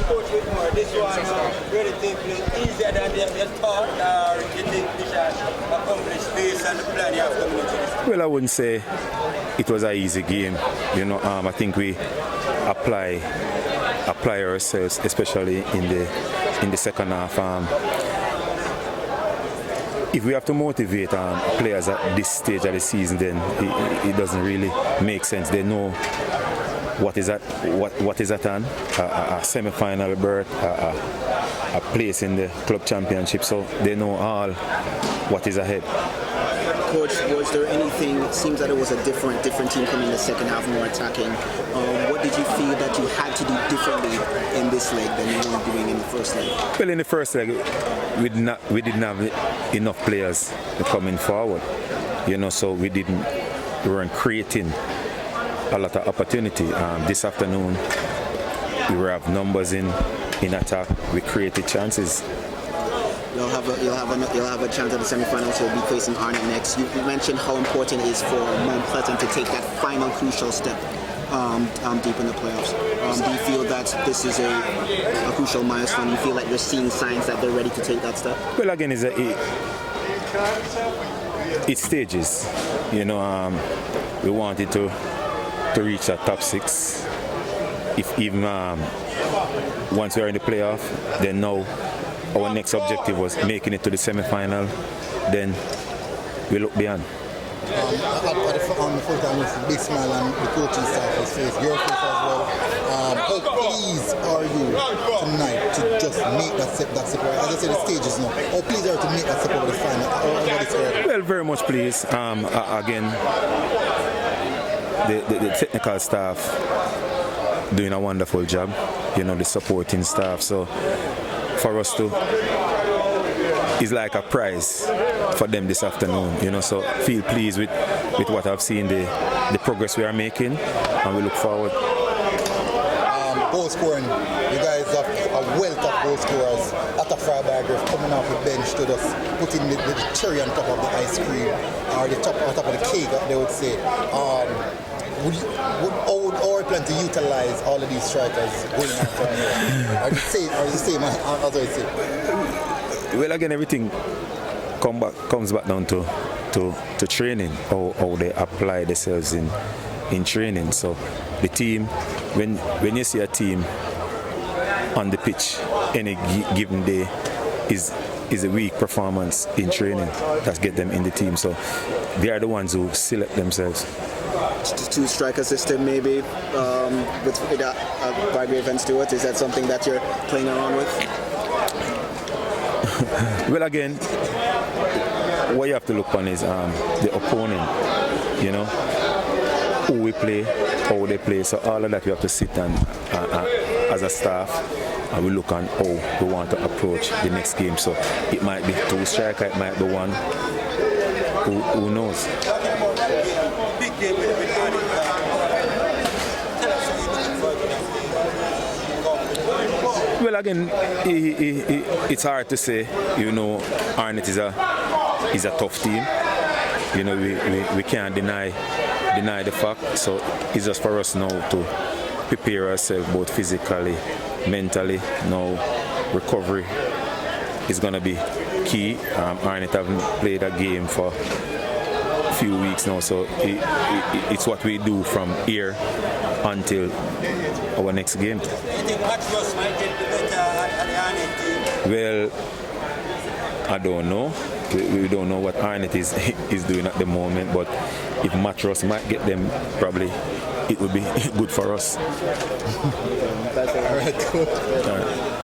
Coach Whitmore, this one really think easier than you thought, or you think we should accomplish based on the plan you have coming into this? Well, I wouldn't say it was an easy game. I think we apply ourselves, especially in the second half. If we have to motivate players at this stage of the season, then it doesn't really make sense. They know what is at hand, a semi-final berth, a place in the club championship, so they know all what is ahead. Coach, was there anything, it seems that it was a different team coming in the second half, more attacking. What did you feel that you had to do differently in this leg than you were doing in the first leg? Well, in the first leg, we didn't have enough players coming forward, so we weren't creating a lot of opportunity. This afternoon, we will have numbers in attack. We created chances. You'll have a chance at the semi-finals. You'll be facing Arnott next. You mentioned how important it is for Mount Pleasant to take that final crucial step deep in the playoffs. Do you feel that this is a crucial milestone? Do you feel like you're seeing signs that they're ready to take that step? Well, again, it's stages. We wanted to reach that top 6. If even once we're in the playoff, then now our next objective was making it to the semi-final. Then we look beyond. On the full time, it's a big smile on the coaching staff's face, your face as well. How pleased are you tonight to just make that step? As I said, the stages now. How pleased are you to make that step over the final? Well, very much pleased. Again, the technical staff doing a wonderful job. The supporting staff. So for us to, it's like a prize for them this afternoon. So feel pleased with what I've seen, the progress we are making, and we look forward. Goal scoring, you guys have a wealth of goal scorers. Atta Freiberger coming off the bench to just putting the cherry on top of the ice cream, or the top on top of the cake, they would say. How are you plan to utilize all of these strikers going on from here? Are the same as I say? Well, again, everything comes back down to training, how they apply themselves in training. So the team, when you see a team on the pitch any given day, is a weak performance in training that get them in the team. So they are the ones who select themselves. Two striker system maybe with Bygrave and Stewart. Is that something that you're playing around with? Well, again, what you have to look on is the opponent, who we play, how they play. So all of that we have to sit and as a staff, and we look on how we want to approach the next game. So it might be 2 striker, it might be 1. Who knows? Well, again, it's hard to say. Arnott is a tough team. We can't deny the fact. So it's just for us now to prepare ourselves both physically, mentally. Now recovery is going to be key. Arnott haven't played a game for a few weeks now, so it's what we do from here until our next game. Do you think Matros might get better at the Arnott team? Well, I don't know. We don't know what Arnott is doing at the moment, but if Matros might get them, probably it would be good for us. All right, cool. All right.